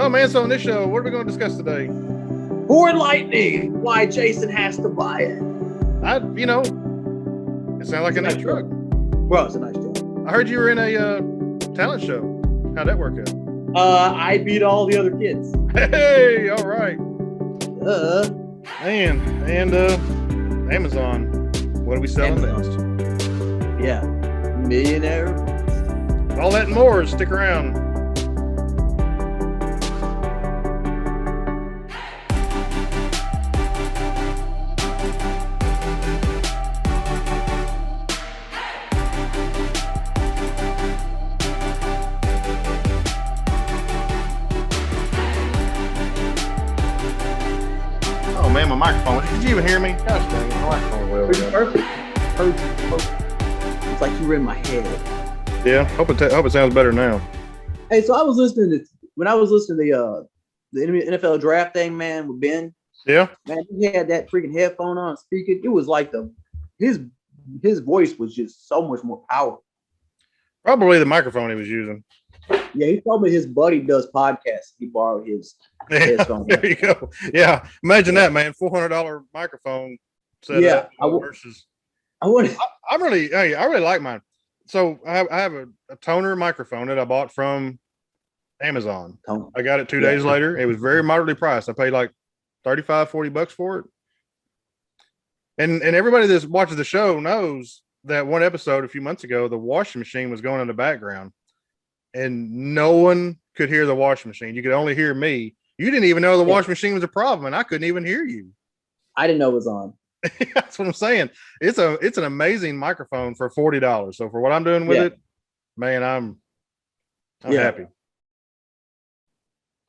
Oh man, so on this show, what are we going to discuss today? Ford Lightning, why Jason has to buy it. It sounds like a nice truck. Well, it's a nice truck. I heard you were in a talent show. How'd that work out? I beat all the other kids. Hey, all right. And Amazon. What are we selling next? Yeah, millionaire. All that and more. Stick around. Oh man, my microphone. Did you even hear me? Gosh dang it, my microphone well. Perfect. It's like you were in my head. Yeah, hope it sounds better now. Hey, so I was listening to the NFL draft thing, man, with Ben. Yeah. Man, he had that freaking headphone on speaking. It was like his voice was just so much more powerful. Probably the microphone he was using. Yeah, he told me his buddy does podcasts. He borrowed his headphone. There you go. Yeah, imagine that, man. $400 microphone setup versus. I really like mine. So I have a toner microphone that I bought from Amazon. I got it 2 days later. It was very moderately priced. I paid like $35-$40 for it. And everybody that watches the show knows that one episode a few months ago, the washing machine was going in the background and no one could hear the washing machine. You could only hear me. You didn't even know the washing machine was a problem and I couldn't even hear you. I didn't know it was on. That's what I'm saying. It's an amazing microphone for $40. So for what I'm doing with it, man, I'm happy.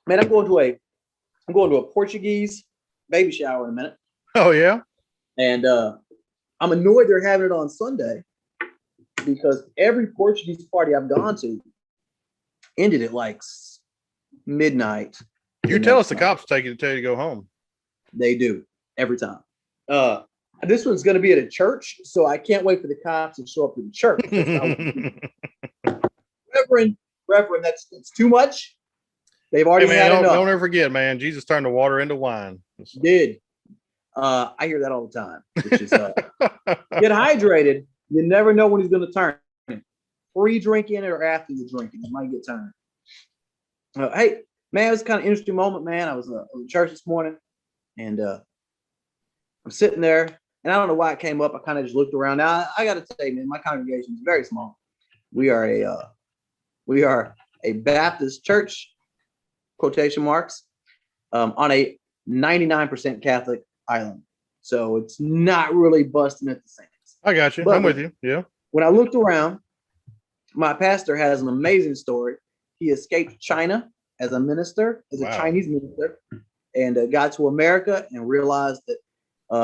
Man, I'm going to a Portuguese baby shower in a minute. Oh yeah. And I'm annoyed they're having it on Sunday because every Portuguese party I've gone to ended at like midnight. You tell us the cops tell you to go home. They do every time. This one's going to be at a church, so I can't wait for the cops to show up to the church. Reverend, that's too much. They've already had enough. Don't ever forget, man. Jesus turned the water into wine. He did. I hear that all the time. Which is get hydrated. You never know when he's going to turn. Pre-drinking or after you drinking, it might get turned. Hey, man, it was kind of an interesting moment, man. I was in church this morning, and I'm sitting there, and I don't know why it came up. I kind of just looked around. Now, I got to say, man, my congregation is very small. We are a Baptist church, quotation marks, on a 99% Catholic island. So it's not really busting at the seams. I got you. But I'm with you. Yeah. When I looked around, my pastor has an amazing story. He escaped China as a minister, as a Chinese minister, and got to America and realized that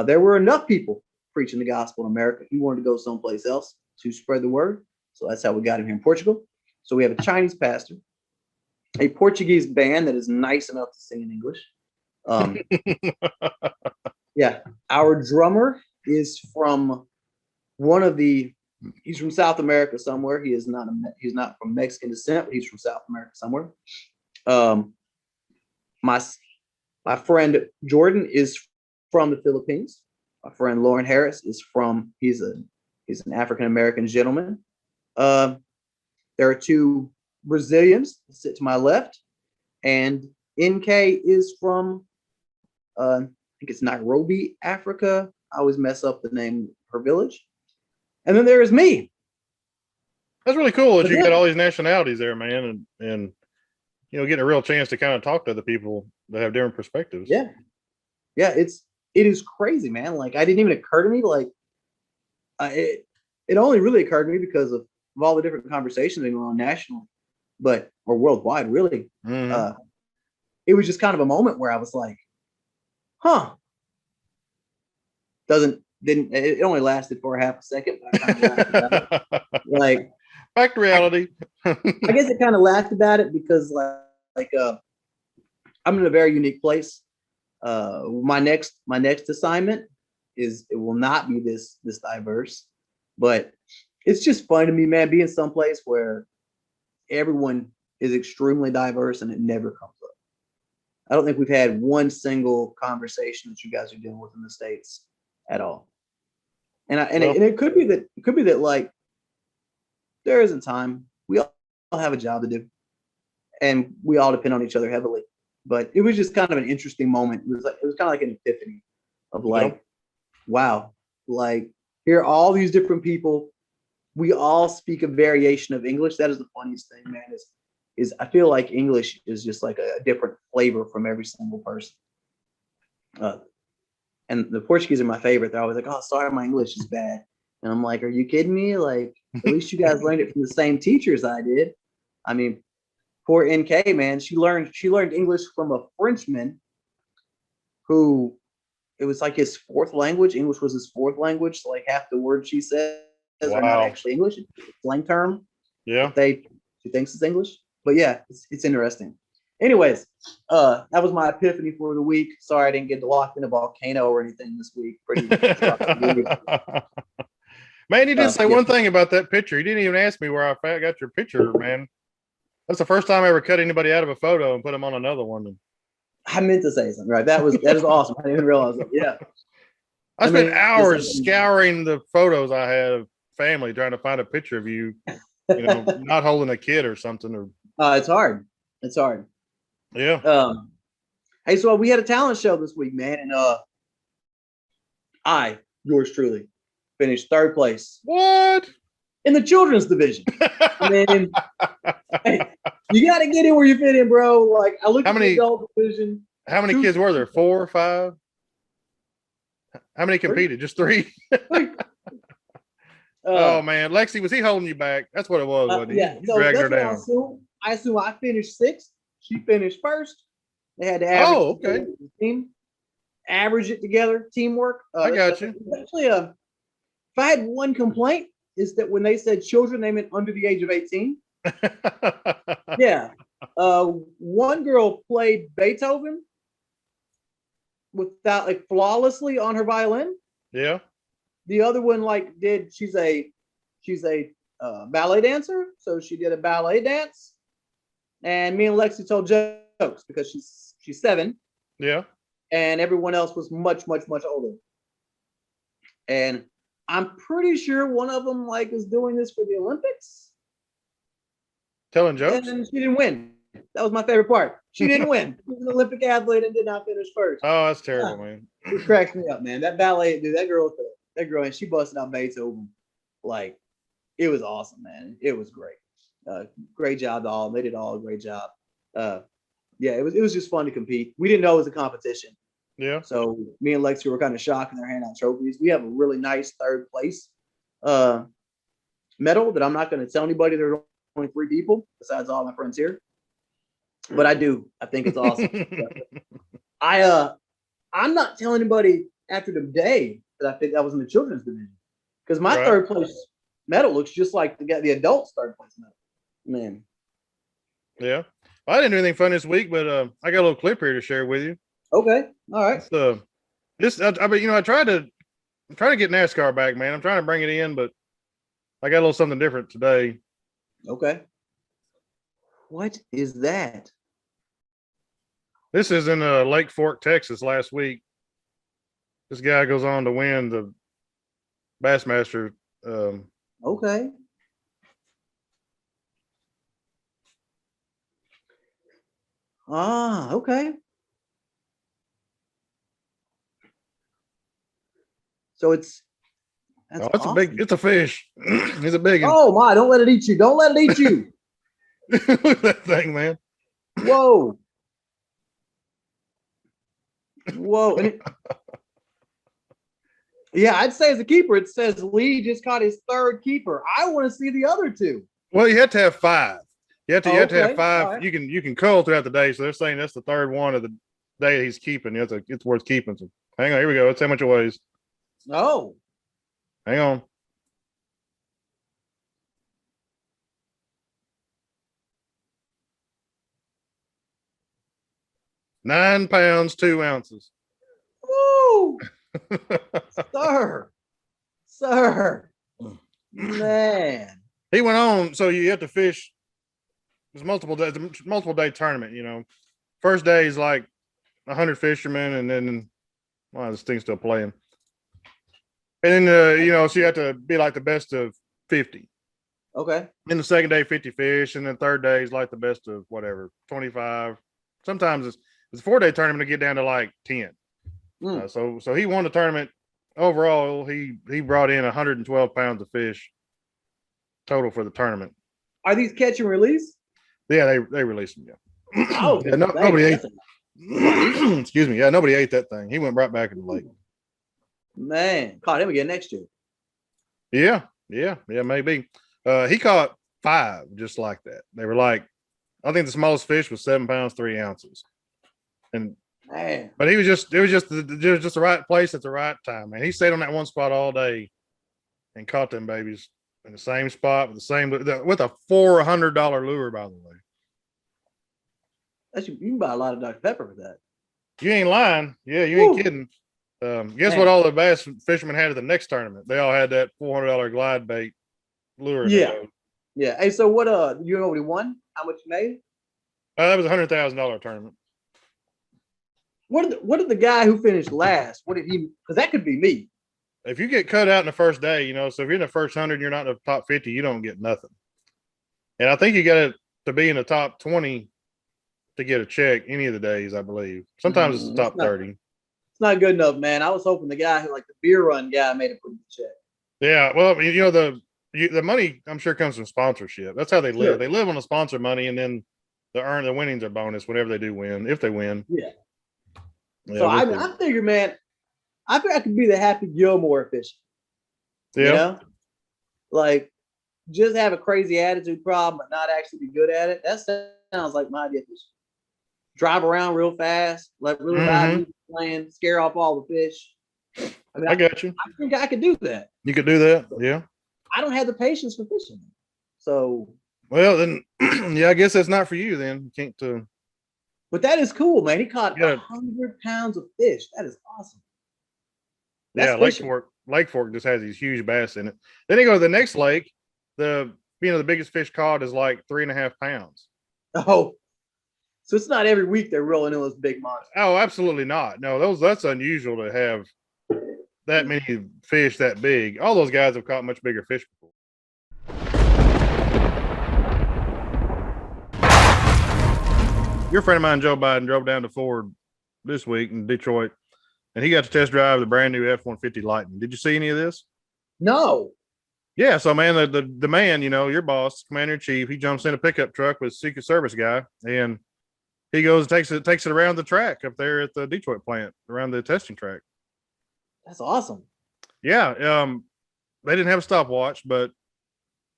there were enough people preaching the gospel in America. He wanted to go someplace else to spread the word. So that's how we got him here in Portugal. So we have a Chinese pastor, a Portuguese band that is nice enough to sing in English. Our drummer is from he's from South America somewhere. He's not from Mexican descent, but he's from South America somewhere. My friend Jordan is from the Philippines. My friend Lauren Harris is he's an African American gentleman. There are two Brazilians that sit to my left, and NK is from I think it's Nairobi, Africa. I always mess up the name of her village. And then there is me. That's really cool that you got all these nationalities there, man, and getting a real chance to kind of talk to other people that have different perspectives. Yeah. It is crazy, man. Like, I didn't even occur to me. Like, it only really occurred to me because of all the different conversations going on nationally, or worldwide, really. Mm-hmm. It was just kind of a moment where I was like, huh. It only lasted for a half a second. But I kind of laughed about it. Like, back to reality. I guess it kind of laughed about it because I'm in a very unique place. My next assignment it will not be this diverse, but it's just fun to me, man, being someplace where everyone is extremely diverse and it never comes up. I don't think we've had one single conversation that you guys are dealing with in the States at all. And it could be that like there isn't time. We all have a job to do, and we all depend on each other heavily. But it was just kind of an interesting moment. It was kind of like an epiphany of like, wow, like here are all these different people. We all speak a variation of English. That is the funniest thing, man. Is I feel like English is just like a different flavor from every single person. And the Portuguese are my favorite. They're always like, "Oh, sorry, my English is bad," and I'm like, "Are you kidding me? Like, at least you guys learned it from the same teachers I did." I mean, poor NK, man. She learned English from a Frenchman who it was like his fourth language. English was his fourth language. So like half the words she says are not actually English. It's a slang term. Yeah. She thinks it's English. But yeah, it's interesting. Anyways, that was my epiphany for the week. Sorry I didn't get locked in a volcano or anything this week. Man, you did say one thing about that picture. You didn't even ask me where I got your picture, man. That's the first time I ever cut anybody out of a photo and put them on another one. I meant to say something, right? That is awesome. I didn't even realize it. Yeah. I spent hours scouring the photos I had of family trying to find a picture of you, not holding a kid or something. Or it's hard. It's hard. Yeah. Hey, so we had a talent show this week, man, and yours truly, finished third place. What? In the children's division. I mean, hey, you got to get in where you fit in, bro. Like I looked at the adult division. How many kids were there? 4 or 5? How many competed? 3. Just 3. Oh man, Lexi, was he holding you back? That's what it was. Wasn't he? Yeah, so dragged her down. I assume I finished 6th. She finished 1st. They had to average the team, average it together, teamwork. I got you. Actually, if I had one complaint, is that when they said children, they meant under the age of 18. Yeah. One girl played Beethoven without like flawlessly on her violin. Yeah. The other one she's a ballet dancer, so she did a ballet dance. And me and Lexi told jokes because she's 7. Yeah. And everyone else was much, much, much older. And I'm pretty sure one of them is doing this for the Olympics. Telling jokes? And she didn't win. That was my favorite part. She didn't win. She was an Olympic athlete and did not finish first. Oh, that's terrible, man. It cracks me up, man. That ballet, dude, that girl, and she busted out Beethoven. Like, it was awesome, man. It was great. Great job to all. They did all a great job. Yeah, it was just fun to compete. We didn't know it was a competition. Yeah. So me and Lexi were kind of shocked, and they're handing out trophies. We have a really nice 3rd place medal that I'm not going to tell anybody. There's only 3 people besides all my friends here. But I do. I think it's awesome. I'm not telling anybody after the day that I think that was in the children's division because my 3rd place medal looks just like the adults' 3rd place medal. Man. Yeah. Well, I didn't do anything fun this week, but I got a little clip here to share with you. Okay. All right. So I mean, I'm trying to get NASCAR back, man. I'm trying to bring it in, but I got a little something different today. Okay. What is that? This is in Lake Fork, Texas last week. This guy goes on to win the Bassmaster. Okay. Okay. So it's awesome. It's a fish. It's a big one. Oh my, don't let it eat you. Don't let it eat you. Look at that thing, man. Whoa. Yeah, I'd say as a keeper, it says Lee just caught his 3rd keeper. I want to see the other 2. Well, you have to have 5. You have to have 5. Right. You can cull throughout the day. So they're saying that's the 3rd one of the day he's keeping. It's worth keeping. So hang on, here we go. Let's see how much it weighs. Oh. Hang on. £9 pounds 2 ounces. Woo! Sir. Man. He went on, so you have to fish. There's multiple day tournament, First day is like 100 fishermen, and then this thing's still playing. And then so you have to be like the best of 50. Okay. In the second day, 50 fish, and then third day is like the best of whatever, 25. Sometimes it's a 4-day tournament to get down to like 10. So he won the tournament. Overall, he brought in 112 pounds of fish total for the tournament. Are these catch and release? Yeah, they released them. Yeah. Oh, yeah, nobody ate. Excuse me. Yeah, nobody ate that thing. He went right back in the lake. Man, caught him again next year. Yeah, maybe. He caught 5 just like that. They were like, I think the smallest fish was 7 pounds 3 ounces, and man. But it was just the right place at the right time, man. He stayed on that one spot all day and caught them babies in the same spot with a $400 lure, by the way. You can buy a lot of Dr. Pepper with that. You ain't lying. Yeah, you ain't kidding. Guess what all the bass fishermen had at the next tournament? They all had that $400 glide bait lure. Yeah. Hey, so what? You know what he won? How much you made? That was $100,000 tournament. What did the guy who finished last? What did he? Because that could be me. If you get cut out in the first day, so if you're in the first 100 and you're not in the top 50, you don't get nothing. And I think you got to be in the top 20 to get a check any of the days, I believe. Sometimes it's the top 30. It's not good enough, man. I was hoping the guy who, like the beer run guy, made a pretty check. Yeah, well, the money I'm sure comes from sponsorship. That's how they live. They live on the sponsor money, and then the winnings are bonus whenever they do win, if they win. Yeah. So I figured, man, I think I could be the Happy Gilmore fishing. Yeah. Like just have a crazy attitude problem, but not actually be good at it. That sounds like my idea. Drive around real fast, let really bad music playing, scare off all the fish. I got you. I think I could do that. You could do that, yeah. I don't have the patience for fishing, so. Well, then, yeah, I guess that's not for you. Then you can't. But that is cool, man. He caught 100 pounds of fish. That is awesome. That's Lake Fork just has these huge bass in it. Then you go to the next lake. The biggest fish caught is like 3.5 pounds. Oh, so it's not every week they're rolling in those big monsters. Oh, absolutely not. No, that's unusual to have that many fish that big. All those guys have caught much bigger fish before. Your friend of mine, Joe Biden, drove down to Ford this week in Detroit, and he got to test drive the brand new F-150 Lightning. Did you see any of this? No. Yeah, so man, the man, your boss, commander in chief, he jumps in a pickup truck with Secret Service guy, and he goes and takes it around the track up there at the Detroit plant, around the testing track. That's awesome. Yeah, they didn't have a stopwatch, but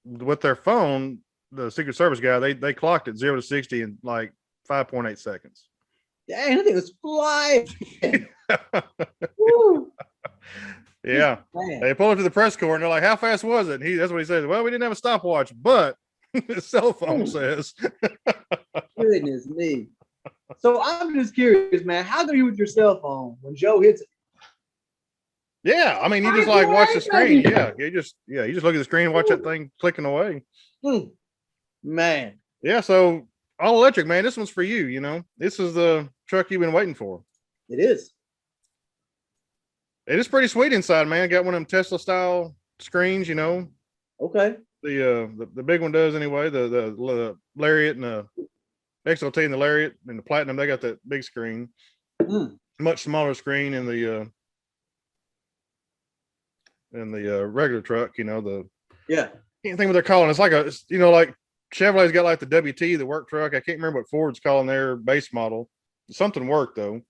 with their phone, the Secret Service guy, they clocked it 0 to 60 in like 5.8 seconds. Dang, that thing was flying. Woo. Yeah. Man. They pull up to the press corps and they're like, how fast was it? That's what he says. Well, we didn't have a stopwatch, but his cell phone says. Goodness me. So I'm just curious, man. How do you with your cell phone when Joe hits it? Yeah, I mean, you just like watch the screen. Yeah, you just look at the screen and watch that thing clicking away. Man. Yeah, so all electric, man. This one's for you. This is the truck you've been waiting for. It is. It is pretty sweet inside, man. Got one of them Tesla style screens, Okay. The big one does anyway. The Lariat and the XLT and the Lariat and the Platinum, they got that big screen. Much smaller screen in the regular truck. Can't think what they're calling. It's like like Chevrolet's got like the WT, the work truck. I can't remember what Ford's calling their base model. Something worked though.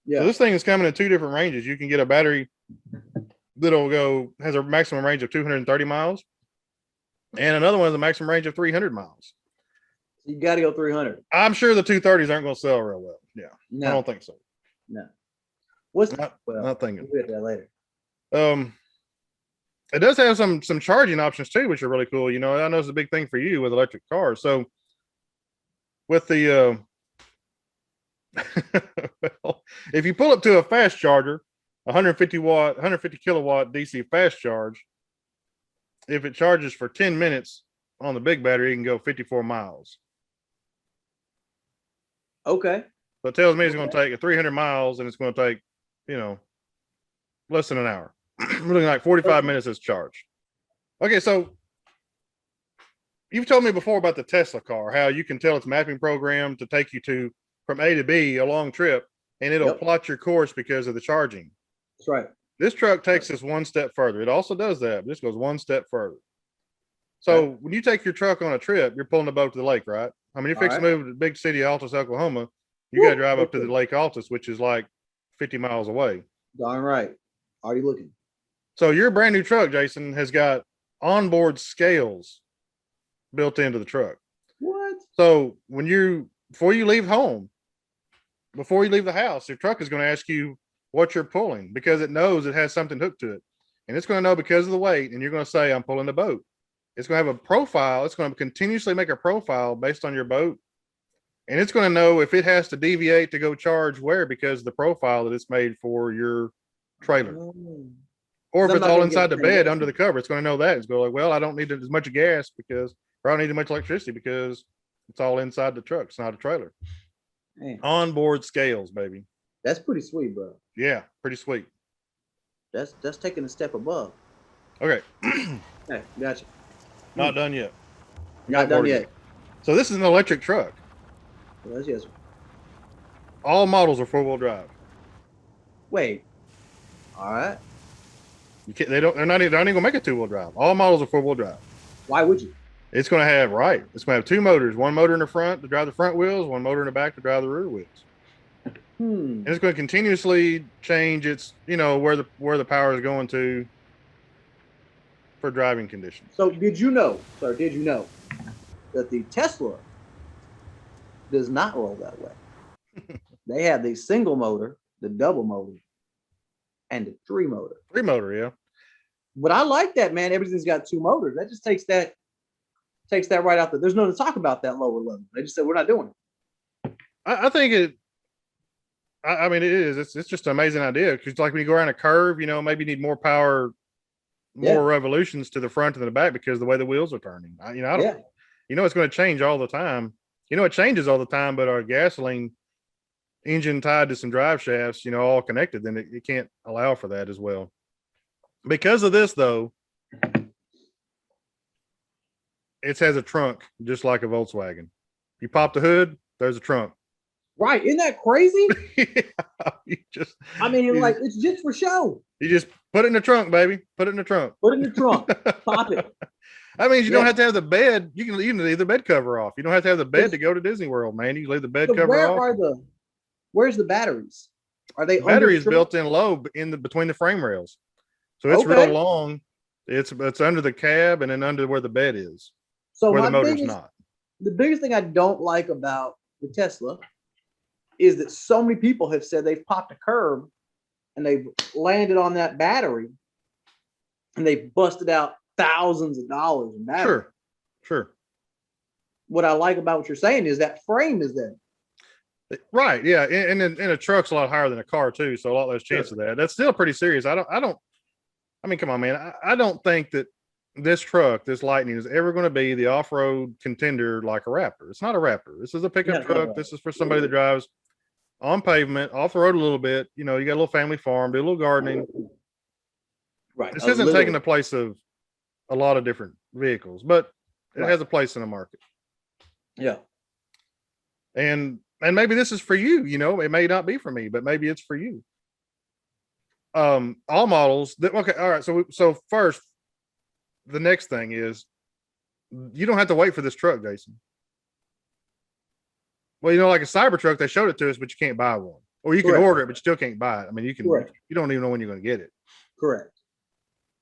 Yeah. So this thing is coming in 2 different ranges. You can get a battery has a maximum range of 230 miles, and another one has a maximum range of 300 miles. You got to go 300. I'm sure the 230s aren't going to sell real well. Yeah, no. I don't think so. No. Not thinking. We'll get that later. It does have some charging options too, which are really cool. I know it's a big thing for you with electric cars. So with the well, if you pull up to a fast charger, 150 kilowatt DC fast charge, if it charges for 10 minutes on the big battery, it can go 54 miles. Okay. So it tells me it's going to take 300 miles and it's going to take, less than an hour. Really like 45 minutes is charged. Okay, so you've told me before about the Tesla car, how you can tell its mapping program to take you from A to B, a long trip, and it'll plot your course because of the charging. That's right. This truck takes us one step further. It also does that, but this goes one step further. So when you take your truck on a trip, you're pulling the boat to the lake, right? I mean, you're fixing to move to the big city of Altus, Oklahoma. You got to drive up to the Lake Altus, which is like 50 miles away. Darn right. Already looking. So your brand new truck, Jason, has got onboard scales built into the truck. What? So before you leave home, before you leave the house, your truck is going to ask you what you're pulling because it knows it has something hooked to it. And it's going to know because of the weight, and you're going to say, I'm pulling the boat. It's going to have a profile. It's going to continuously make a profile based on your boat. And it's going to know if it has to deviate to go charge where because of the profile that it's made for your trailer. Or if it's all inside the bed under the cover, it's going to know that. It's going to like, well, I don't need as much gas or I don't need as much electricity because it's all inside the truck. It's not a trailer. Man. Onboard scales, baby. That's pretty sweet, bro. Yeah, pretty sweet. That's taking a step above. Okay. Hey, gotcha. Not done yet. Not done yet. So this is an electric truck. Yes. All models are 4-wheel drive. Wait. All right. They're not even gonna make a 2-wheel drive. All models are 4-wheel drive. Why would you? It's gonna have two motors. One motor in the front to drive the front wheels, one motor in the back to drive the rear wheels. And it's going to continuously change its, where the power is going to for driving conditions. So did you know that the Tesla does not roll that way? They have the single motor, the double motor, and the 3-motor. 3-motor, yeah. But I like that, man. Everything's got 2 motors. That just takes that right out there. There's no to talk about that lower level. They just said we're not doing it. I think it. I mean, it is. It's just an amazing idea because, like, when you go around a curve, maybe you need more power, more revolutions to the front and the back because of the way the wheels are turning. I don't. It's going to change all the time. It changes all the time, but our gasoline engine tied to some drive shafts, all connected, then it can't allow for that as well. Because of this, though, it has a trunk just like a Volkswagen. You pop the hood, there's a trunk. Right. Isn't that crazy? Yeah, it's just for show. You just put it in the trunk, baby. Put it in the trunk. Put it in the trunk. Pop it. That means you don't have to have the bed. You can leave the bed cover off. You don't have to have the bed to go to Disney World, man. You can leave the bed cover off. Where's the batteries? Are they batteries built in low between the frame rails? So it's real long. It's under the cab and then under where the bed is. So where the motor's not. The biggest thing I don't like about the Tesla is that so many people have said they've popped a curb and they've landed on that battery and they've busted out thousands of dollars in battery. Sure. What I like about what you're saying is that frame is there. Right. Yeah. And a truck's a lot higher than a car too. So a lot less chance of that. That's still pretty serious. I mean, come on, man. I don't think that this truck, this Lightning, is ever going to be the off-road contender like a Raptor. It's not a Raptor. This is a pickup truck. This is for somebody that drives on pavement, off the road a little bit. You got a little family farm, do a little gardening. Right. This isn't taking the place of a lot of different vehicles, but it has a place in the market. Yeah. And maybe this is for you. It may not be for me, but maybe it's for you. All models. Okay. All right. So first, the next thing is you don't have to wait for this truck, Jason. Well, like a Cybertruck, they showed it to us, but you can't buy one. Or you can order it, but you still can't buy it. I mean, you don't even know when you're going to get it. Correct.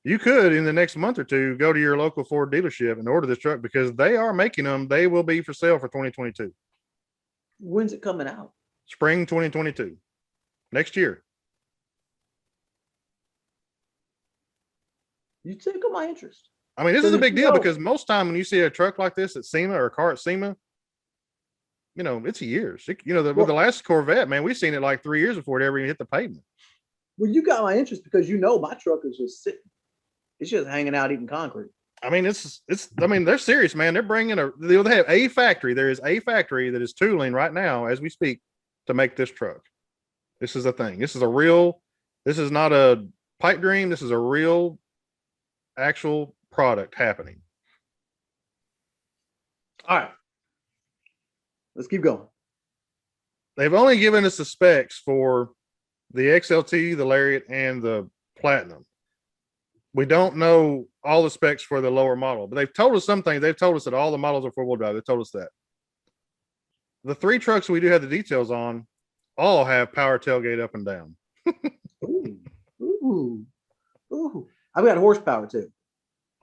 You could, in the next month or two, go to your local Ford dealership and order this truck because they are making them. They will be for sale for 2022. When's it coming out? Spring 2022. Next year. You tickle my interest. I mean, this is a big deal because most time when you see a truck like this at SEMA or a car at SEMA, it's years. With the last Corvette, man, we've seen it like 3 years before it ever even hit the pavement. Well, you got my interest because my truck is just sitting. It's just hanging out eating concrete. I mean, they're serious, man. They're bringing they have a factory. There is a factory that is tooling right now as we speak to make this truck. This is a thing. This is not a pipe dream. This is a real, actual product happening. All right. Let's keep going. They've only given us the specs for the XLT, the Lariat, and the Platinum. We don't know all the specs for the lower model, but they've told us some things. They've told us that all the models are four-wheel drive. They've told us that. The three trucks we do have the details on all have power tailgate up and down. Ooh. I've got horsepower too.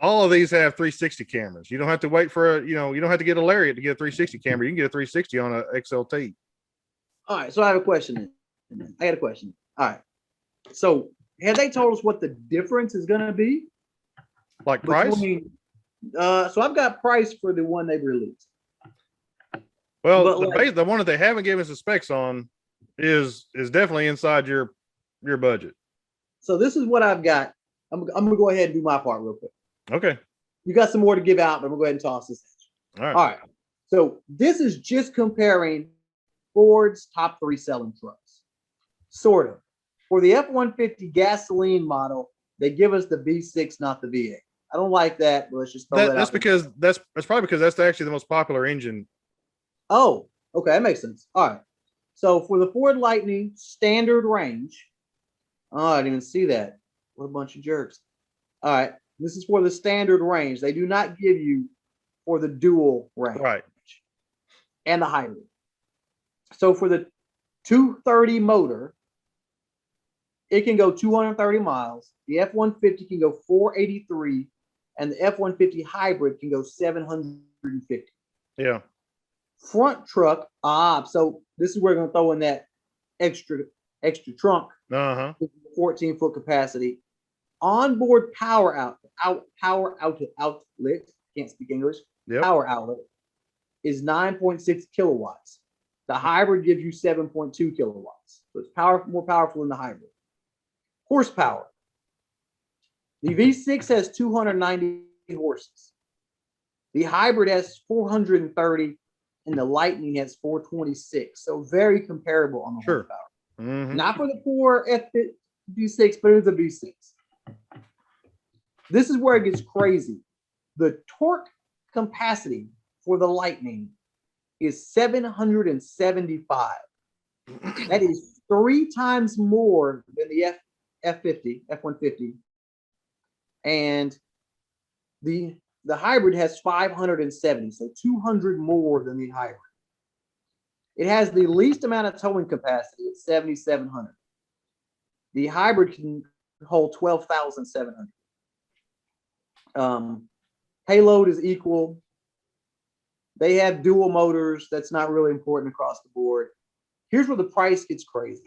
All of these have 360 cameras. You don't have to wait for you don't have to get a Lariat to get a 360 camera. You can get a 360 on a XLT. All right. So I have a question. I got a question. All right. So have they told us what the difference is going to be? Like price? So I've got price for the one they've released. Well, the one that they haven't given us the specs on is definitely inside your budget. So this is what I've got. I'm going to go ahead and do my part real quick. Okay. You got some more to give out, but I'm going to go ahead and toss this. All right. All right. So this is just comparing Ford's top 3 selling trucks. Sort of. For the F-150 gasoline model, they give us the V6, not the V8. I don't like that, but let's just throw that out. That's probably because that's actually the most popular engine. Oh, okay, that makes sense. All right. So for the Ford Lightning standard range, I didn't even see that. What a bunch of jerks. All right. This is for the standard range. They do not give you for the dual range. Right. And the hybrid. So for the 230 motor, it can go 230 miles. The F-150 can go 483, and the F-150 hybrid can go 750. Yeah. Front truck, so this is where we're going to throw in that extra trunk. 14-foot capacity. Onboard power outlet. Can't speak English. Yep. Power outlet is 9.6 kilowatts. The hybrid gives you 7.2 kilowatts. So it's more powerful than the hybrid. Horsepower. The V6 has 290 horses. The hybrid has 430, and the Lightning has 426. So very comparable on the horsepower. Mm-hmm. Not for the 4 V6, but it's a V6. This is where it gets crazy. The torque capacity for the Lightning is 775. That is 3 times more than the F-150. And the hybrid has 570, so 200 more than the hybrid. It has the least amount of towing capacity at 7,700. The hybrid can hold 12,700. Payload is equal. They have dual motors. That's not really important across the board. Here's where the price gets crazy.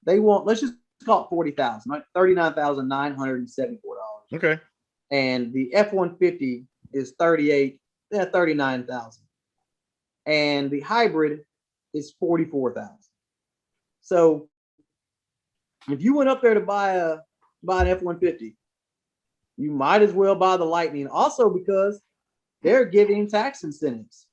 They want, let's just call it 40,000, right? $39,974. Okay. And the F-150 is 39,000. And the hybrid is 44,000. So if you went up there to buy an F-150, you might as well buy the Lightning. Also because they're giving tax incentives.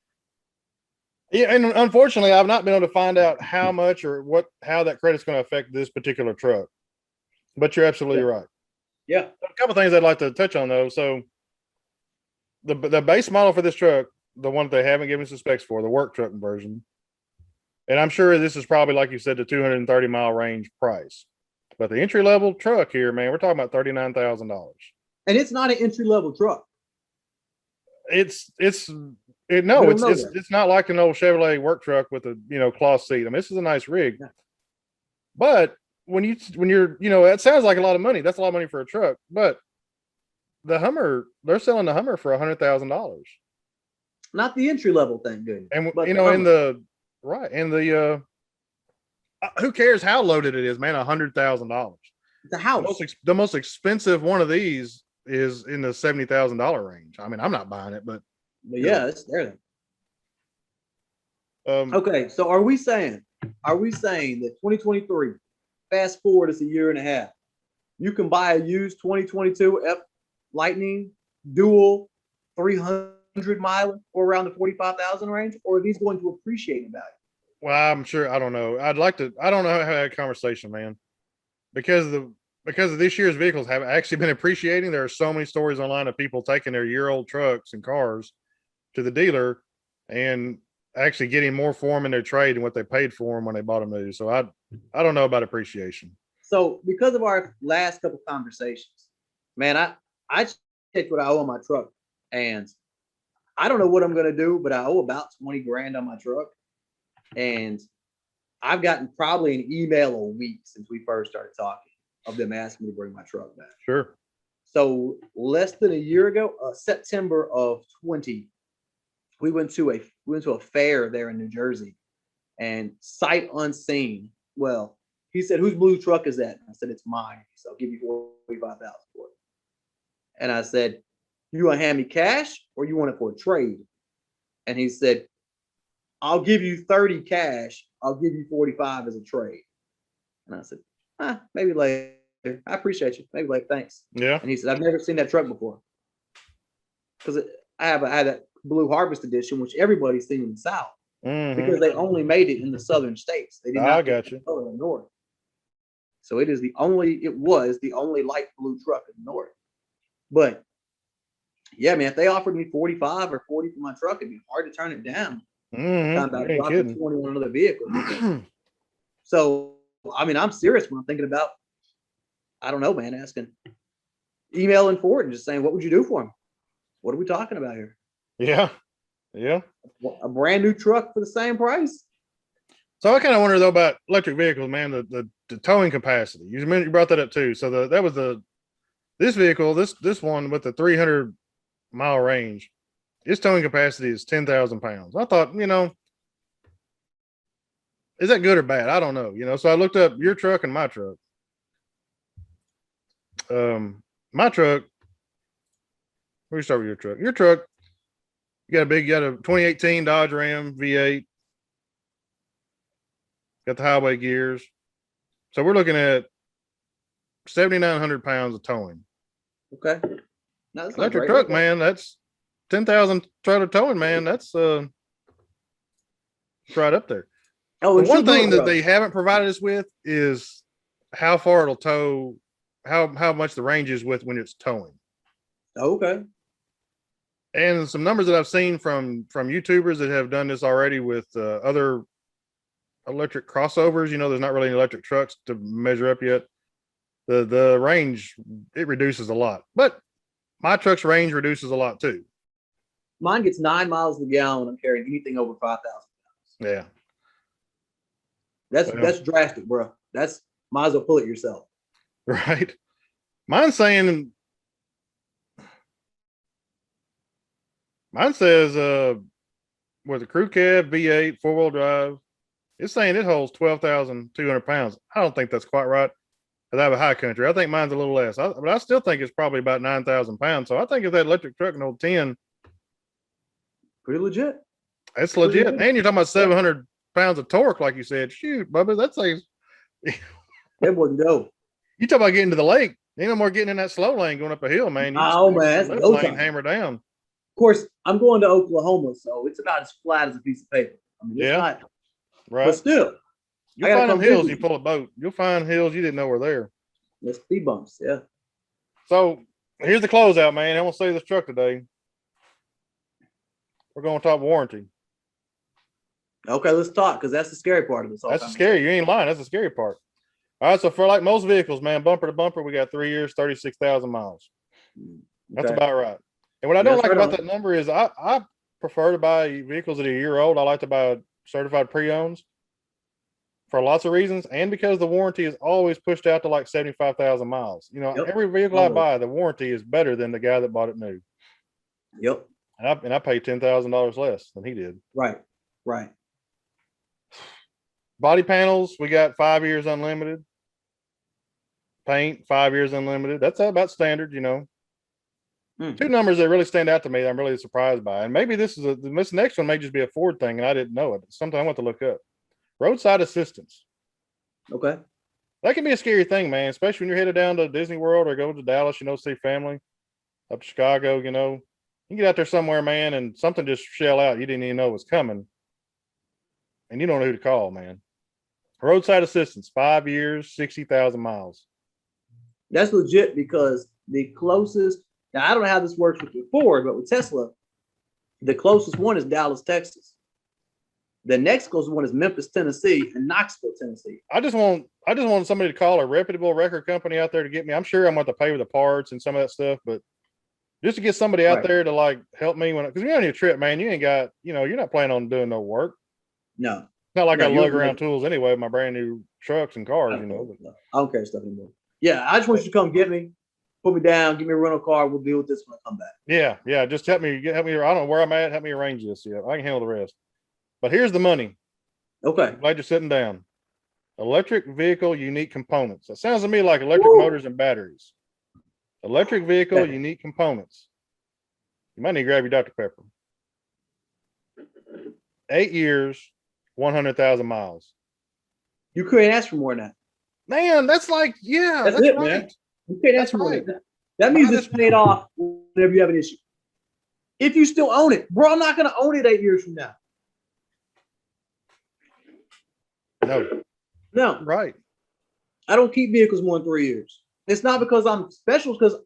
Yeah, and unfortunately, I've not been able to find out how much or how that credit's going to affect this particular truck. But you're absolutely right. Yeah. A couple of things I'd like to touch on though. So the base model for this truck, the one that they haven't given us the specs for, the work truck version, and I'm sure this is probably, like you said, the 230-mile range price. But the entry-level truck here, man, we're talking about $39,000. And it's not an entry-level truck. It's not like an old Chevrolet work truck with a cloth seat. I mean, this is a nice rig. Yeah. But when you're it sounds like a lot of money. That's a lot of money for a truck. But the Hummer, they're selling the Hummer for $100,000. Not the entry-level thing, good. And who cares how loaded it is, man? $100,000. The house. The most expensive one of these is in the $70,000 range. I mean, I'm not buying it, but yeah, it's there. Okay, so are we saying that 2023, fast forward, it's a year and a half, you can buy a used 2022 F Lightning dual 300 miler or around the 45,000 range, or are these going to appreciate in value? Well, I'm sure. I don't know. I don't know how to have a conversation, man, because of this year's vehicles have actually been appreciating. There are so many stories online of people taking their year-old trucks and cars to the dealer and actually getting more for them in their trade than what they paid for them when they bought them new. So I don't know about appreciation. So because of our last couple conversations, man, I checked what I owe on my truck, and I don't know what I'm gonna do, but I owe about 20 grand on my truck, and I've gotten probably an email a week since we first started talking of them asking me to bring my truck back. Sure. So less than a year ago, September of 20, we went to a fair there in New Jersey, and sight unseen. Well, he said, "Whose blue truck is that?" And I said, "It's mine. So I'll give you 45,000 for it." And I said, "You want to hand me cash or you want it for a trade?" And he said, "I'll give you 30 cash. I'll give you 45 as a trade." And I said, maybe later. I appreciate you. Maybe later. Thanks. Yeah. And he said, "I've never seen that truck before." Because I had that Blue Harvest edition, which everybody's seen in the South, because they only made it in the southern states. They did not. I got you. In the north. So it was the only light blue truck in the north. But yeah, man, if they offered me 45 or 40 for my truck, it'd be hard to turn it down. About dropping 20 on another vehicle. So I mean, I'm serious when I'm thinking about, I don't know, man, emailing Ford and just saying, "What would you do for him? What are we talking about here?" Yeah. Yeah. A brand new truck for the same price. So I kind of wonder though about electric vehicles, man, the towing capacity. You brought that up too. So this vehicle, this one with the 300-mile range, its towing capacity is 10,000 pounds. I thought, is that good or bad? I don't know. So I looked up your truck and my truck. My truck. Where do you start with your truck? Your truck, you got a 2018 Dodge Ram V8. Got the highway gears. So we're looking at 7,900 pounds of towing. Okay. No, that's electric truck, man. That's 10,000 trailer towing, man. That's right up there. Oh, the one thing that they haven't provided us with is how far it'll tow, how much the range is with when it's towing. Okay. And some numbers that I've seen from YouTubers that have done this already with other electric crossovers. There's not really any electric trucks to measure up yet. The range, it reduces a lot, but my truck's range reduces a lot too. Mine gets 9 miles a gallon. I'm carrying anything over 5,000 pounds. Yeah. That's drastic, bro. Might as well pull it yourself. Right. Mine says with a crew cab V8 4-wheel drive, it's saying it holds 12,200 pounds. I don't think that's quite right. Because I have a high country. I think mine's a little less. But I still think it's probably about 9,000 pounds. So I think if that electric truck can hold 10, pretty legit. That's legit. And you're talking about 700 pounds of torque, like you said. Shoot, Bubba, that's like that wouldn't go. You talk about getting to the lake. Ain't no more getting in that slow lane going up a hill, man. Man, that's go lane hammer down. Of course, I'm going to Oklahoma, so it's about as flat as a piece of paper. I mean, it's not right. But still, you'll find them hills. You pull a boat. You'll find hills you didn't know were there. The speed bumps, yeah. So here's the closeout, man. I want to see this truck today. We're going to talk warranty. Okay, let's talk, because that's the scary part of this. That's scary. You ain't lying. That's the scary part. All right, so for like most vehicles, man, bumper to bumper, we got 3 years, 36,000 miles. That's about right. And what I don't like about that number is I prefer to buy vehicles that are a year old. I like to buy certified pre-owns for lots of reasons, and because the warranty is always pushed out to like 75,000 miles. Every vehicle I buy, the warranty is better than the guy that bought it new. Yep. And I paid $10,000 less than he did. Right. Body panels, we got 5 years unlimited. Paint, 5 years unlimited. That's about standard, Two numbers that really stand out to me that I'm really surprised by. And maybe this next one may just be a Ford thing and I didn't know it. Something I want to look up. Roadside assistance. Okay. That can be a scary thing, man, especially when you're headed down to Disney World or go to Dallas, see family, up to Chicago, You get out there somewhere, man, and something just shell out. You didn't even know was coming. and you don't know who to call, man. Roadside assistance, 5 years, 60,000 miles. That's legit because the closest, now I don't know how this works with Ford, but with Tesla, the closest one is Dallas, Texas. The next closest one is Memphis, Tennessee, and Knoxville, Tennessee. I just want somebody to call a reputable record company out there to get me. I'm sure I'm going to pay for the parts and some of that stuff, but just to get somebody out there to like help me because when you're on your trip, man, you ain't got, you're not planning on doing no work. No. It's not like I lug around tools anyway with my brand new trucks and cars, I don't care stuff anymore. Yeah, I just want you to come get me, put me down, give me a rental car. We'll deal with this when I come back. Yeah. Just help me. I don't know where I'm at. Help me arrange this. Yeah, I can handle the rest. But here's the money. Okay. Glad you're sitting down. Electric vehicle unique components. That sounds to me like electric motors and batteries. Electric vehicle unique components. You might need to grab your Dr. Pepper. 8 years, 100,000 miles. You couldn't ask for more than that. Man, that's like, that's it, right. Man. You can't ask for more than that. That means it's paid off whenever you have an issue. If you still own it, bro, I'm not going to own it 8 years from now. No. Right. I don't keep vehicles more than 3 years. It's not because I'm special, it's because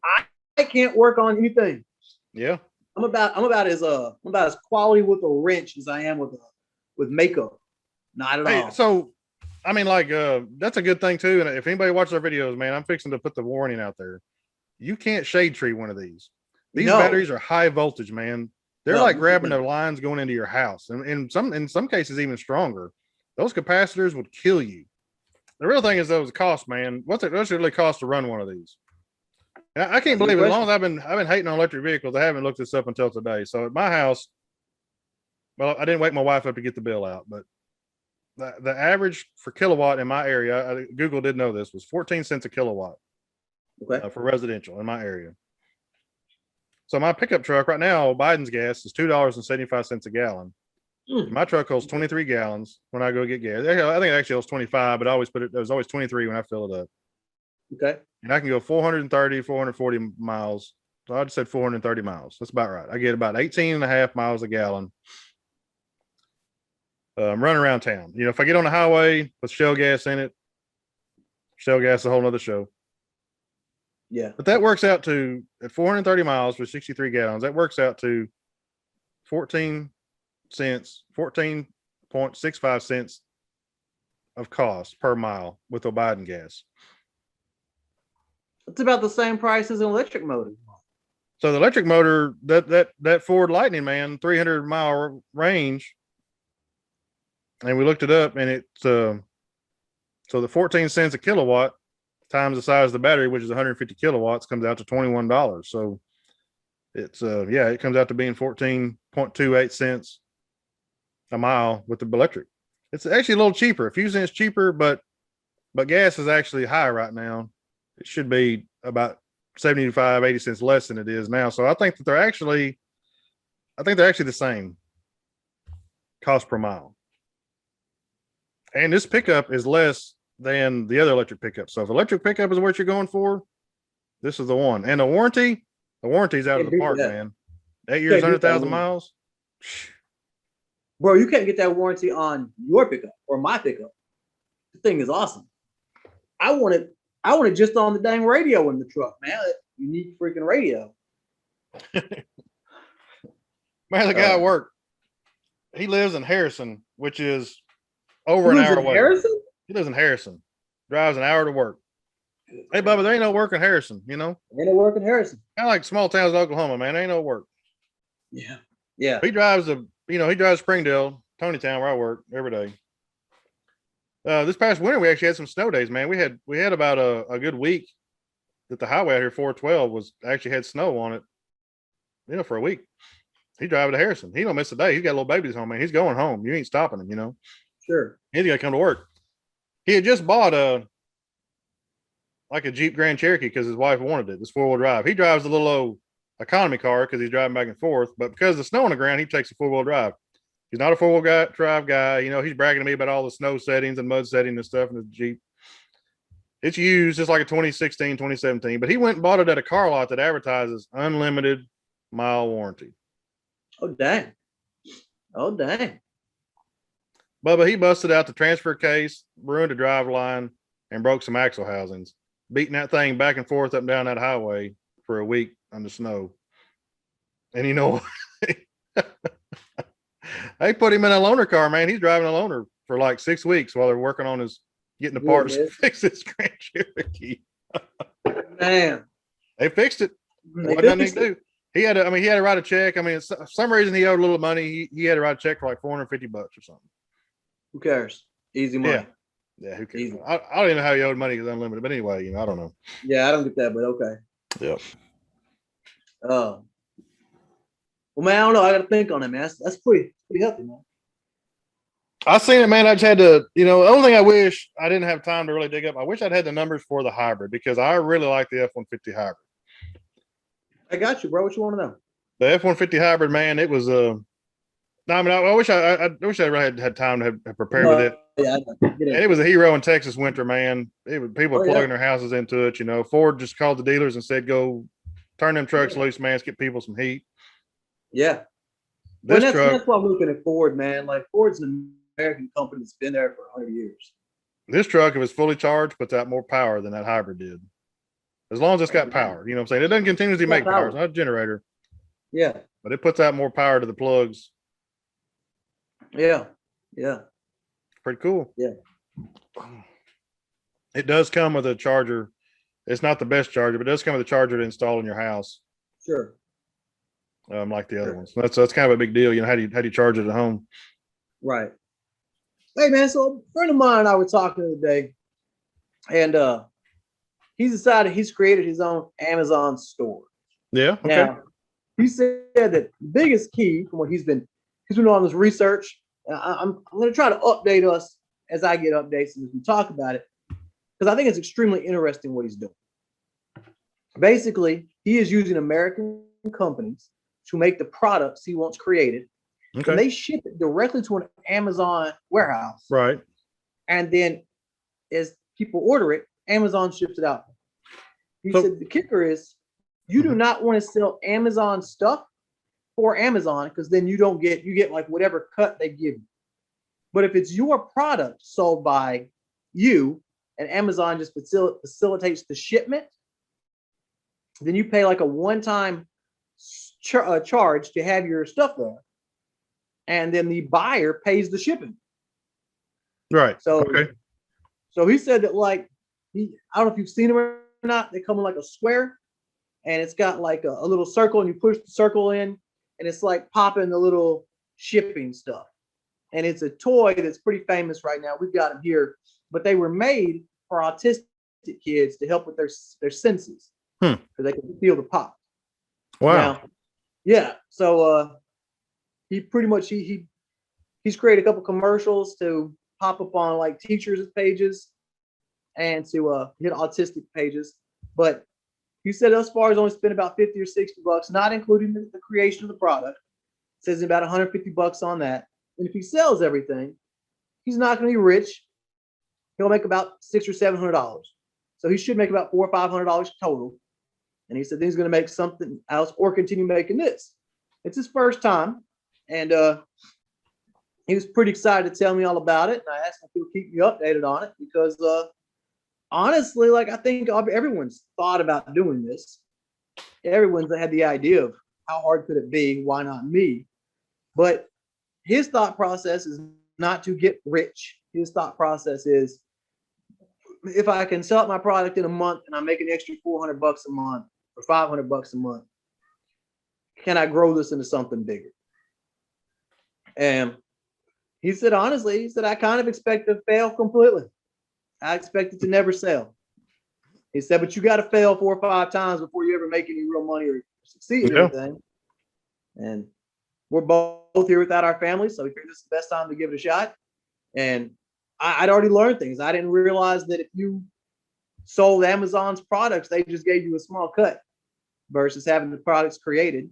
I can't work on anything. Yeah. I'm about as quality with a wrench as I am with makeup. Not at all. So I mean, like, that's a good thing too. And if anybody watches our videos, man, I'm fixing to put the warning out there. You can't shade tree one of these. These batteries are high voltage, man. They're like grabbing the lines going into your house, and in some cases even stronger. Those capacitors would kill you. The real thing is those cost, man. What's it really cost to run one of these? And I can't believe it. As long as I've been hating on electric vehicles, I haven't looked this up until today. So at my house, well, I didn't wake my wife up to get the bill out, but the average for kilowatt in my area, Google did know this, was 14 cents a kilowatt for residential in my area. So my pickup truck right now, Biden's gas is $2.75 a gallon. My truck holds 23 gallons when I go get gas. I think it actually holds 25, but I always it was always 23 when I fill it up. Okay. And I can go 430, 440 miles. So I just said 430 miles. That's about right. I get about 18 and a half miles a gallon. I'm running around town. If I get on the highway with shell gas in it, shell gas is a whole nother show. Yeah. But that works out to, at 430 miles for 63 gallons, that works out to 14.65 cents of cost per mile with a Biden gas. It's about the same price as an electric motor. So the electric motor, that Ford Lightning, man, 300-mile range, and we looked it up, and it's so the 14 cents a kilowatt times the size of the battery, which is 150 kilowatts, comes out to $21. So it's it comes out to being 14.28 cents a mile with the electric. It's actually a little cheaper, a few cents cheaper, but gas is actually high right now. It should be about 75, 80 cents less than it is now. So I think that they're actually the same cost per mile. And this pickup is less than the other electric pickup. So if electric pickup is what you're going for, this is the one. And the warranty's out of the park, man. 8 years, 100,000 miles. Bro, you can't get that warranty on your pickup or my pickup. The thing is awesome. I want it just on the dang radio in the truck, man. That unique freaking radio. Man, the guy at work, he lives in Harrison, which is over an hour away. Harrison? He lives in Harrison. Drives an hour to work. Hey, Bubba, there ain't no work in Harrison, Ain't no work in Harrison. Kind of like small towns in Oklahoma, man. There ain't no work. Yeah. Yeah. He drives Springdale, Tonytown, where I work every day. This past winter, we actually had some snow days, man. We had about a good week that the highway out here, 412, actually had snow on it, for a week. He drives to Harrison. He don't miss a day. He's got little babies home, man. He's going home. You ain't stopping him, Sure. He's got to come to work. He had just bought a Jeep Grand Cherokee because his wife wanted it. This 4-wheel drive. He drives a little old economy car because he's driving back and forth, but because of the snow on the ground, he takes a 4-wheel drive. He's not a 4-wheel drive guy. He's bragging to me about all the snow settings and mud settings and stuff in the Jeep. It's used just like a 2016, 2017, but he went and bought it at a car lot that advertises unlimited mile warranty. Oh, dang. Bubba, he busted out the transfer case, ruined the drive line, and broke some axle housings, beating that thing back and forth up and down that highway for a week on the snow. And you know, they put him in a loaner car, man. He's driving a loaner for like 6 weeks while they're working on getting the parts to fix his Grand Cherokee. Man, they fixed it. What did he do? He had to write a check. I mean, for some reason he owed a little money. He had to write a check for like $450 or something. Who cares? Easy money. Yeah, who cares? I don't even know how he owed money because unlimited. But anyway, I don't know. Yeah, I don't get that, but okay. Yep. Well, man, I don't know. I got to think on it, man. That's pretty healthy, man. I seen it, man. I just had to, the only thing I wish I didn't have time to really dig up. I wish I'd had the numbers for the hybrid because I really like the F-150 hybrid. I got you, bro. What you want to know? The F-150 hybrid, man. It was I wish I wish I really had time to have prepared with it. Yeah, and it was a hero in Texas winter, man. People plugging their houses into it. Ford just called the dealers and said, "Go turn them trucks loose, man. Let's get people some heat." Yeah, that's why I'm looking at Ford, man. Like Ford's an American company that's been there for 100 years. This truck, if it's fully charged, puts out more power than that hybrid did. As long as it's got power, you know what I'm saying? It doesn't continuously make power. It's not a generator. Yeah. But it puts out more power to the plugs. Yeah. Yeah. Pretty cool. Yeah. It does come with a charger. It's not the best charger, but it does come with a charger to install in your house. Sure. Like the other ones. That's kind of a big deal. How do you charge it at home? Right. Hey man, so a friend of mine and I were talking the other day, and he's created his own Amazon store. Yeah. Okay. Now, he said that the biggest key from what he's been doing all this research. And I'm going to try to update us as I get updates and as we talk about it, because I think it's extremely interesting what he's doing. Basically, he is using American companies to make the products he wants created. Okay. And they ship it directly to an Amazon warehouse. Right. And then as people order it, Amazon ships it out. He said the kicker is you do not want to sell Amazon stuff for Amazon, because then you get like whatever cut they give you. But if it's your product sold by you and Amazon just facilitates the shipment, then you pay like a one-time charge to have your stuff there. And then the buyer pays the shipping. Right. So he said that I don't know if you've seen them or not. They come in like a square, and it's got like a little circle, and you push the circle in, and it's like popping the little shipping stuff. And it's a toy that's pretty famous right now. We've got them here, but they were made for autistic kids to help with their senses, because they can feel the pop. Wow. Now, yeah. So he pretty much he's created a couple commercials to pop up on like teachers' pages and to hit autistic pages. But he said thus far he's only spent about $50 or $60, not including the creation of the product. Says about $150 on that. And if he sells everything, he's not going to be rich. He'll make about $600 or $700. So he should make about $400 or $500 total. And he said he's going to make something else or continue making this. It's his first time. And he was pretty excited to tell me all about it. And I asked him if he'll keep me updated on it, because honestly, I think everyone's thought about doing this. Everyone's had the idea of how hard could it be? Why not me? But his thought process is not to get rich. His thought process is, if I can sell my product in a month and I make an extra $400 a month or $500 a month, can I grow this into something bigger? And he said, honestly, I kind of expect to fail completely. I expect it to never sell. He said, but you got to fail 4 or 5 times before you ever make any real money or succeed in anything. And we're both here without our families, so we figured this is the best time to give it a shot. And I'd already learned things. I didn't realize that if you sold Amazon's products, they just gave you a small cut versus having the products created.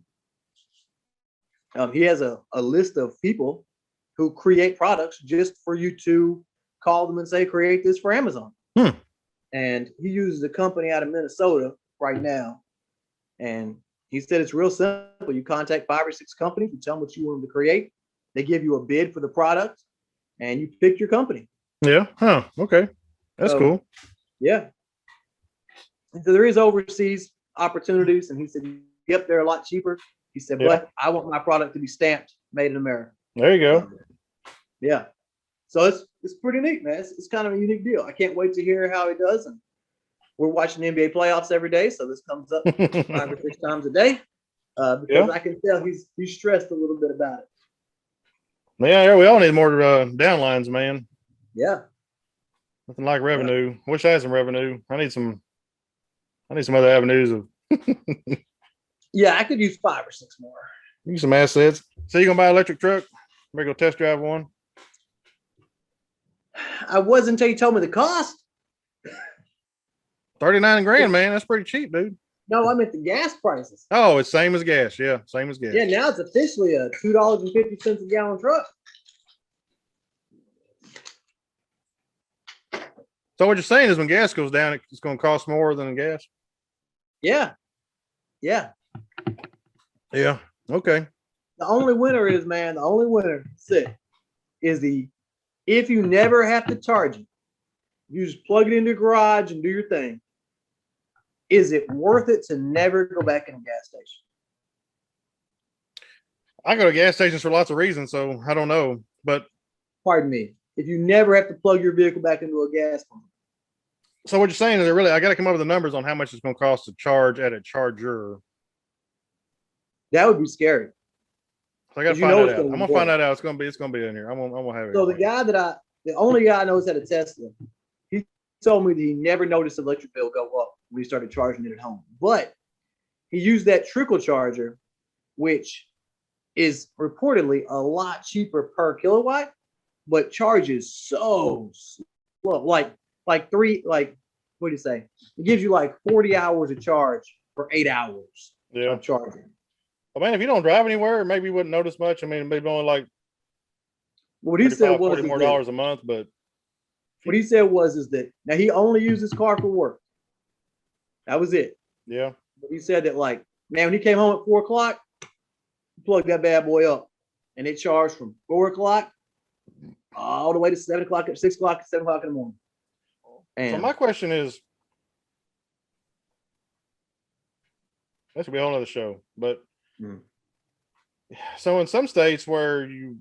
He has a list of people who create products just for you to call them and say, create this for Amazon. And he uses a company out of Minnesota right now. And he said it's real simple. You contact 5 or 6 companies, you tell them what you want them to create. They give you a bid for the product. and you pick your company. Yeah. Huh. Okay. That's cool. Yeah. And so there is overseas opportunities, and he said, "Yep, they're a lot cheaper." He said, "But I want my product to be stamped made in America." There you go. Yeah. So it's pretty neat, man. It's kind of a unique deal. I can't wait to hear how he does. And we're watching the NBA playoffs every day, so this comes up 5 or 6 times a day because I can tell he's stressed a little bit about it. Yeah, we all need more downlines, man. Yeah. Nothing like revenue. Wish I had some revenue. I need some other avenues of. Yeah, I could use 5 or 6 more. Use some assets. So you gonna buy an electric truck? Maybe go test drive one. I wasn't until you told me the cost. 39 grand, man. That's pretty cheap, dude. No, I meant the gas prices. Oh, it's same as gas. Yeah, same as gas. Yeah, now it's officially a $2.50 a gallon truck. So what you're saying is when gas goes down, it's going to cost more than gas? Yeah. Yeah. Yeah. Okay. The only winner is, man, is if you never have to charge it, you just plug it into your garage and do your thing. Is it worth it to never go back in a gas station? I go to gas stations for lots of reasons, so I don't know. But pardon me, if you never have to plug your vehicle back into a gas pump. So what you're saying is I got to come up with the numbers on how much it's going to cost to charge at a charger. That would be scary. So I got to find that out. I'm gonna find that out. It's gonna be in here. I'm gonna have it. So the only guy I know is at a Tesla. He told me that he never noticed the electric bill go up when he started charging it at home. But he used that trickle charger, which is reportedly a lot cheaper per kilowatt, but charges so slow. Like what do you say? It gives you like 40 hours of charge for 8 hours of charging. Well, man, if you don't drive anywhere, maybe you wouldn't notice much. I mean, maybe only like what he said was $40 more a month, but what he said is that now he only used his car for work. That was it. Yeah. But he said that when he came home at 4 o'clock, he plugged that bad boy up, and it charged from 4 o'clock all the way to 7 o'clock, 6 o'clock, 7 o'clock in the morning. And so my question is, that should be a whole other show, but so in some states where you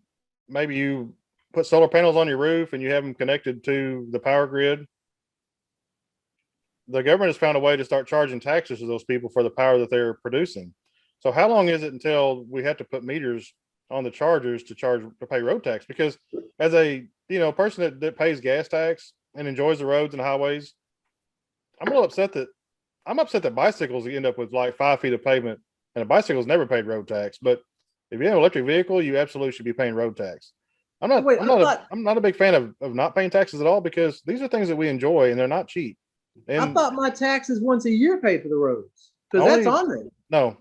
put solar panels on your roof and you have them connected to the power grid, the government has found a way to start charging taxes to those people for the power that they're producing. So how long is it until we have to put meters on the chargers to pay road tax? Because as a person that pays gas tax and enjoys the roads and highways, I'm upset that bicycles end up with like 5 feet of pavement, and a bicycle's never paid road tax. But if you have an electric vehicle, you absolutely should be paying road tax. I'm not a big fan of not paying taxes at all, because these are things that we enjoy and they're not cheap. And I thought my taxes once a year paid for the roads, because that's on there. No.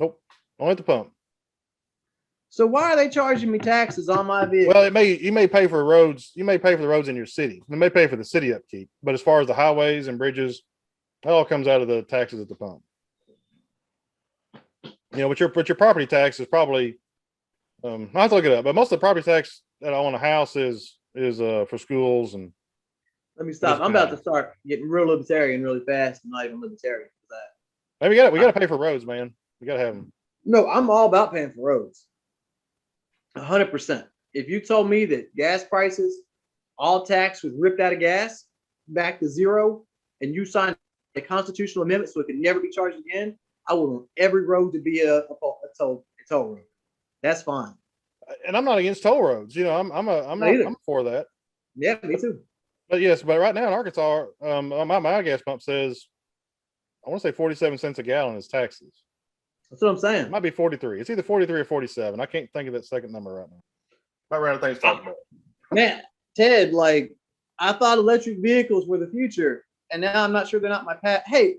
Nope. Only at the pump. So why are they charging me taxes on my vehicle? Well, you may pay for roads. You may pay for the roads in your city. You may pay for the city upkeep. But as far as the highways and bridges, it all comes out of the taxes at the pump. But your property tax is probably, I have to look it up, but most of the property tax that I own a house is for schools. And let me stop. I'm about to start getting real libertarian really fast. I'm not even libertarian for that. Hey, we got to pay for roads, man. We got to have them. No, I'm all about paying for roads. 100%. If you told me that gas prices, all tax was ripped out of gas back to zero, and you signed a constitutional amendment so it could never be charged again, I would want every road to be a toll road. That's fine. And I'm not against toll roads. I'm for that. Yeah, me too. But right now in Arkansas, my gas pump says, I want to say 47 cents a gallon is taxes. That's what I'm saying. It might be 43. It's either 43 or 47. I can't think of that second number right now. About random things talking about. Man, Ted, I thought electric vehicles were the future, and now I'm not sure they're not my path. Hey,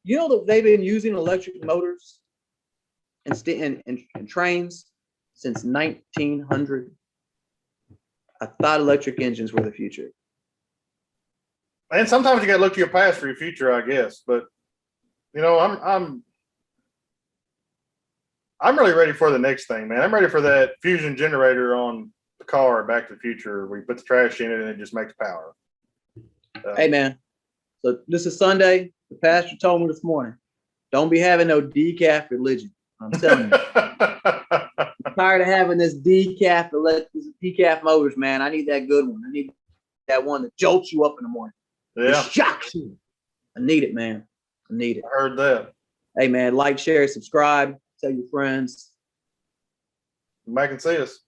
you know that they've been using electric motors and trains since 1900. I thought electric engines were the future. And sometimes you got to look to your past for your future, I guess. But I'm I'm really ready for the next thing, man. I'm ready for that fusion generator on the car Back to the Future where you put the trash in it and it just makes power. Hey, man. So this is Sunday. The pastor told me this morning, don't be having no decaf religion. I'm telling you. I'm tired of having this decaf motors, man. I need that good one. I need that one that jolts you up in the morning. Yeah. It shocks you. I need it, man. I need it. I heard that. Hey, man, like, share, subscribe, tell your friends. Come back and see us.